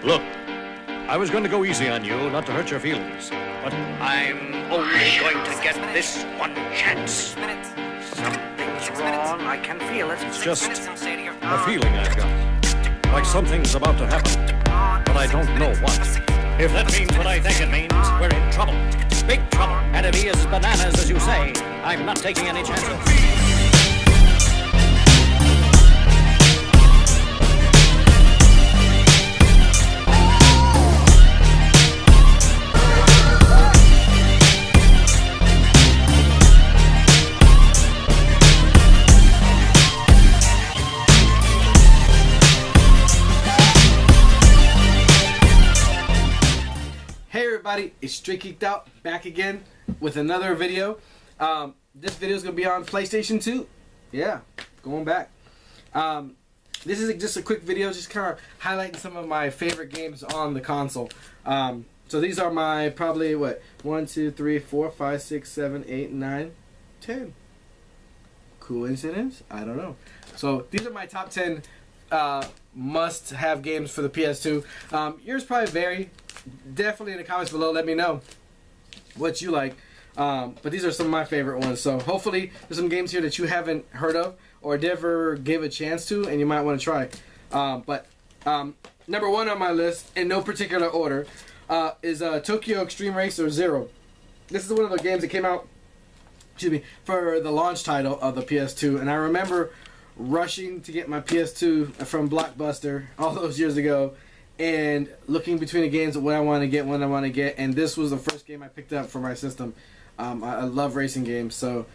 Look, I was going to go easy on you, not to hurt your feelings, but I'm only going to get this one chance. Something's wrong, I can feel it. It's just a feeling I've got. Like something's about to happen, but I don't know what. If that means what I think it means, we're in trouble. Big trouble. And if he is as bananas as you say, I'm not taking any chances. Everybody, it's STR8 Geek'd out back again with another video. This video is going to be on PlayStation 2. Yeah, going back. This is just a quick video, just kind of highlighting some of my favorite games on the console. So these are my probably, what, 1, 2, 3, 4, 5, 6, 7, 8, 9, 10. Coincidence? I don't know. So these are my top 10 must-have games for the PS2. Yours probably vary. Definitely in the comments below, let me know what you like. But these are some of my favorite ones. So hopefully there's some games here that you haven't heard of or never gave a chance to, and you might want to try. Number one on my list, in no particular order, is Tokyo Extreme Racer Zero. This is one of the games that came out, excuse me, for the launch title of the PS2, and I remember rushing to get my PS2 from Blockbuster all those years ago, and looking between the games of what I want to get, and this was the first game I picked up for my system. I love racing games, so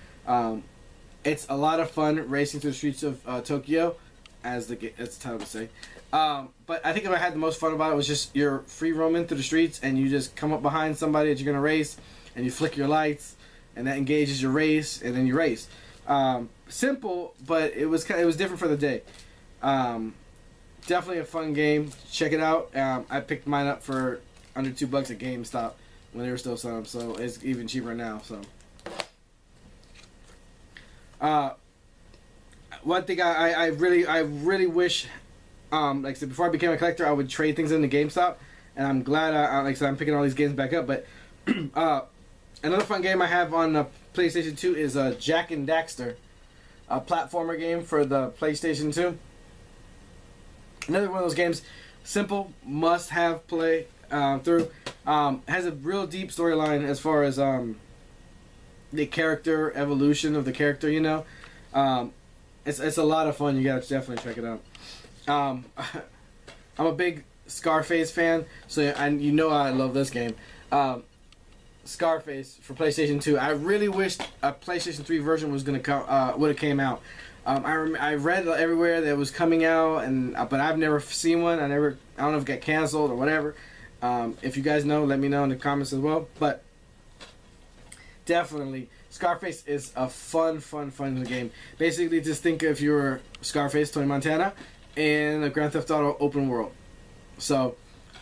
it's a lot of fun racing through the streets of Tokyo, as it's time to say. But I think if I had the most fun about it was just you're free roaming through the streets, and you just come up behind somebody that you're gonna race, and you flick your lights, and that engages your race, and then you race. Simple, but it was different for the day. Definitely a fun game. Check it out. I picked mine up for under $2 at GameStop when they were still selling them, so it's even cheaper now. So, one thing I really wish, like I said, before I became a collector, I would trade things into GameStop, and I'm glad like I said, I'm picking all these games back up. But another fun game I have on the PlayStation 2 is Jak and Daxter, a platformer game for the PlayStation 2. Another one of those games, simple, must-have play through. Has a real deep storyline as far as the character evolution of the character. You know, it's a lot of fun. You gotta definitely check it out. I'm a big Scarface fan, so you know I love this game. Scarface for PlayStation 2. I really wished a PlayStation 3 version was gonna come, would have came out. I read everywhere that it was coming out, but I've never seen one. I don't know if it got canceled or whatever. If you guys know, let me know in the comments as well. But definitely, Scarface is a fun game. Basically, just think if you were Scarface, Tony Montana, in a Grand Theft Auto open world. So,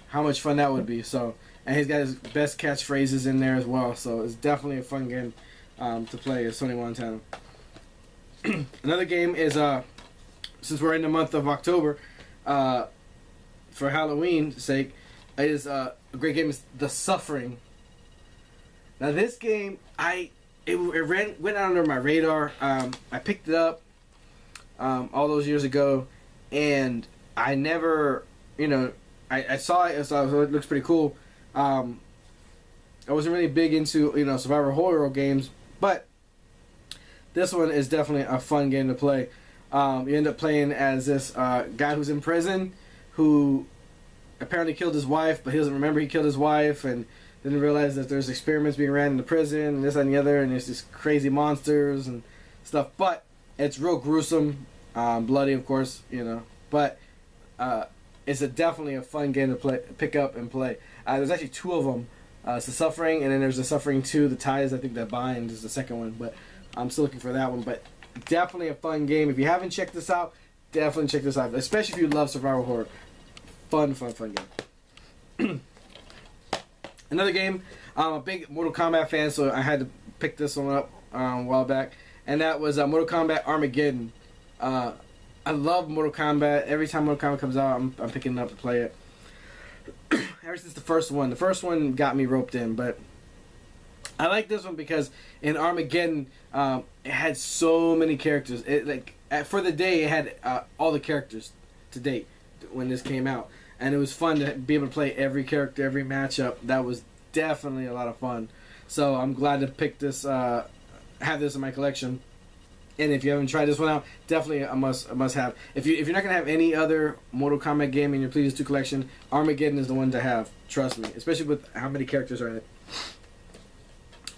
how much fun that would be. So, and he's got his best catchphrases in there as well. So, it's definitely a fun game to play as Tony Montana. Another game is, since we're in the month of October, for Halloween's sake, is a great game. Is The Suffering. Now this game, it went under my radar. I picked it up all those years ago, and I never, I saw it. So it looks pretty cool. I wasn't really big into survival horror games, but this one is definitely a fun game to play. You end up playing as this guy who's in prison who apparently killed his wife, but he doesn't remember he killed his wife, and didn't realize that there's experiments being ran in the prison, and this and the other, and there's these crazy monsters and stuff. But it's real gruesome, bloody, of course, But it's definitely a fun game to pick up and play. There's actually two of them. It's The Suffering, and then there's The Suffering 2, The Ties, I think, that bind is the second one, but I'm still looking for that one. But definitely a fun game. If you haven't checked this out, definitely check this out, especially if you love survival horror. Fun game. Another game, I'm a big Mortal Kombat fan, so I had to pick this one up a while back, and that was Mortal Kombat Armageddon. I love Mortal Kombat. Every time Mortal Kombat comes out, I'm picking it up to play it. ever since the first one. The first one got me roped in, but I like this one because in Armageddon, it had so many characters. For the day, it had all the characters to date when this came out, and it was fun to be able to play every character, every matchup. That was definitely a lot of fun. So I'm glad to pick this, have this in my collection. And if you haven't tried this one out, definitely a must have. If you're not gonna have any other Mortal Kombat game in your PS2 collection, Armageddon is the one to have. Trust me, especially with how many characters are in it.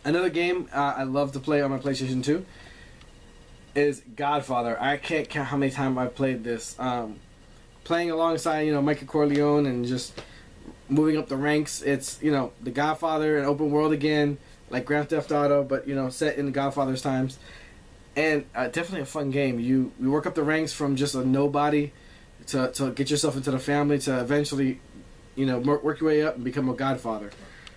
Another game I love to play on my PlayStation 2 is Godfather. I can't count how many times I've played this. Playing alongside, Michael Corleone and just moving up the ranks. It's, the Godfather, an open world again, like Grand Theft Auto, but, set in the Godfather's times. And definitely a fun game. You work up the ranks from just a nobody to get yourself into the family to eventually, work your way up and become a Godfather.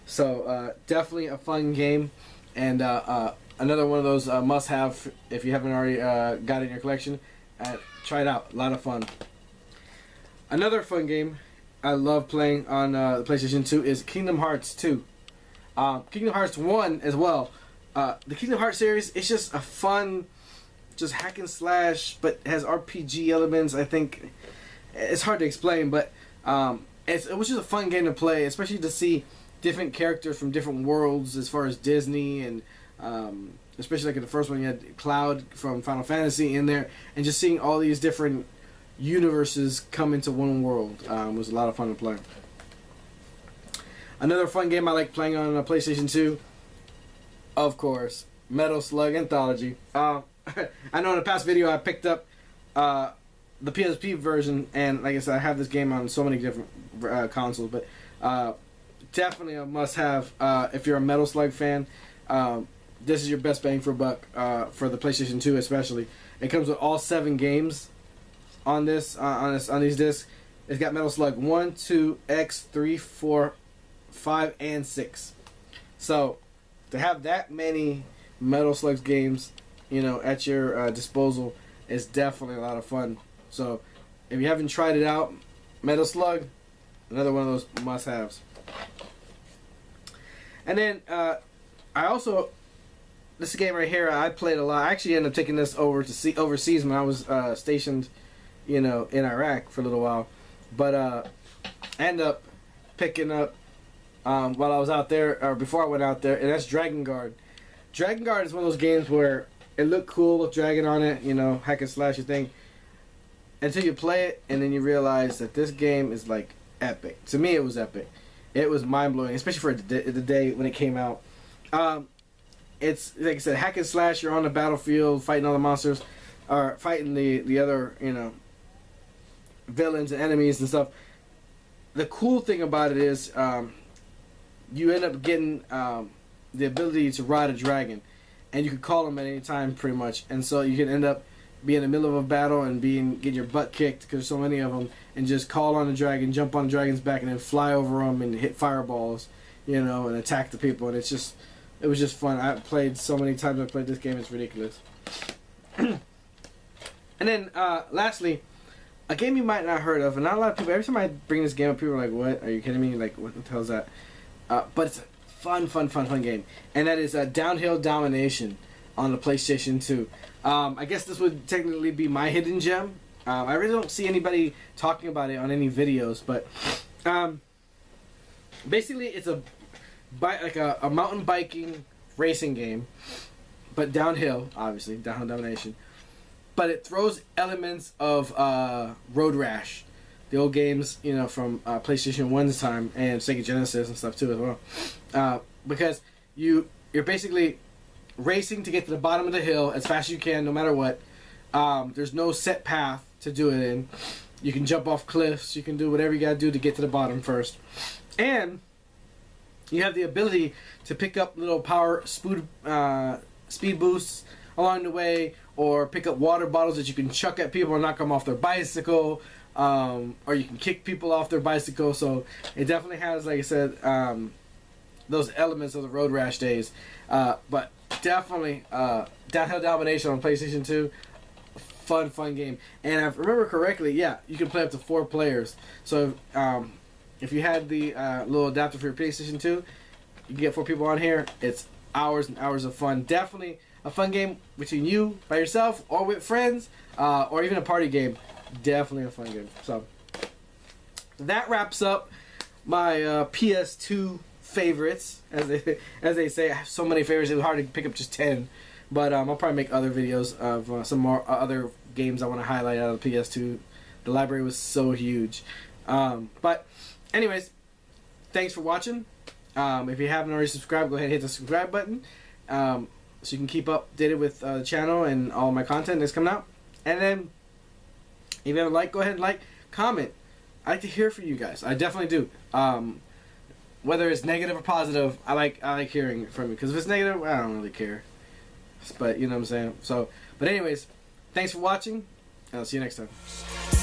So definitely a fun game, and another one of those must-have if you haven't already got it in your collection. Try it out. A lot of fun. Another fun game I love playing on the PlayStation 2 is Kingdom Hearts 2. Kingdom Hearts 1 as well. The Kingdom Hearts series, it's just a fun, just hack and slash, but has RPG elements. I think it's hard to explain, but it was just a fun game to play, especially to see different characters from different worlds as far as Disney, and especially like in the first one you had Cloud from Final Fantasy in there, and just seeing all these different universes come into one world was a lot of fun to play. Another fun game I like playing on a PlayStation 2, of course, Metal Slug Anthology. I know in the past video I picked up the PSP version, and like I said, I have this game on so many different consoles, but definitely a must-have if you're a Metal Slug fan. This is your best bang for buck for the PlayStation 2 especially. It comes with all 7 games on this on these discs. It's got Metal Slug 1, 2, X, 3, 4, 5, and 6. So to have that many Metal Slug games, at your disposal is definitely a lot of fun. So if you haven't tried it out, Metal Slug, another one of those must-haves. And then I also, this game right here I played a lot. I actually ended up taking this over to overseas when I was stationed, in Iraq for a little while. But I ended up picking up while I was out there, or before I went out there, and that's Dragon Guard. Dragon Guard is one of those games where it looked cool with dragon on it, hack and slash your thing, until you play it and then you realize that this game is like epic. To me, it was epic. It was mind-blowing, especially for the day when it came out. It's, like I said, hack and slash. You're on the battlefield fighting all the monsters, or fighting the other, villains and enemies and stuff. The cool thing about it is you end up getting the ability to ride a dragon, and you can call them at any time pretty much. And so you can end up being in the middle of a battle and getting your butt kicked because there's so many of them, and just call on the dragon, jump on the dragon's back, and then fly over them and hit fireballs, and attack the people. And it was just fun. I played so many times. I played this game. It's ridiculous. And then lastly, a game you might not have heard of, and not a lot of people. Every time I bring this game up, people are like, "What? Are you kidding me? Like, what the hell is that?" But it's a fun game, and that is Downhill Domination on the PlayStation 2. I guess this would technically be my hidden gem. I really don't see anybody talking about it on any videos, but basically it's a mountain biking racing game, but downhill, obviously, Downhill Domination. But it throws elements of Road Rash, the old games, from PlayStation 1's time, and Sega Genesis and stuff too as well. Because you're basically racing to get to the bottom of the hill as fast as you can, no matter what. There's no set path to do it in. You can jump off cliffs. You can do whatever you gotta do to get to the bottom first. And you have the ability to pick up little power speed boosts along the way, or pick up water bottles that you can chuck at people and knock them off their bicycle, or you can kick people off their bicycle. So it definitely has, like I said, those elements of the Road Rash days. But definitely Downhill Domination on PlayStation 2, fun game. And if I remember correctly, yeah, you can play up to 4 players. So if you had the little adapter for your PlayStation 2, you can get 4 people on here. It's hours and hours of fun. Definitely a fun game between you, by yourself, or with friends, or even a party game. Definitely a fun game. So that wraps up my PS2 favorites, as they say. I have so many favorites, it was hard to pick up just 10. But I'll probably make other videos of some more other games I want to highlight out of the PS2. The library was so huge. But anyways, thanks for watching. If you haven't already subscribed, go ahead and hit the subscribe button, so you can keep updated with the channel and all my content that's coming out. And then, if you haven't liked, go ahead and like, comment. I like to hear from you guys. I definitely do. Whether it's negative or positive, I like hearing from you. Because if it's negative, I don't really care. But you know what I'm saying. So, but anyways, thanks for watching. I'll see you next time.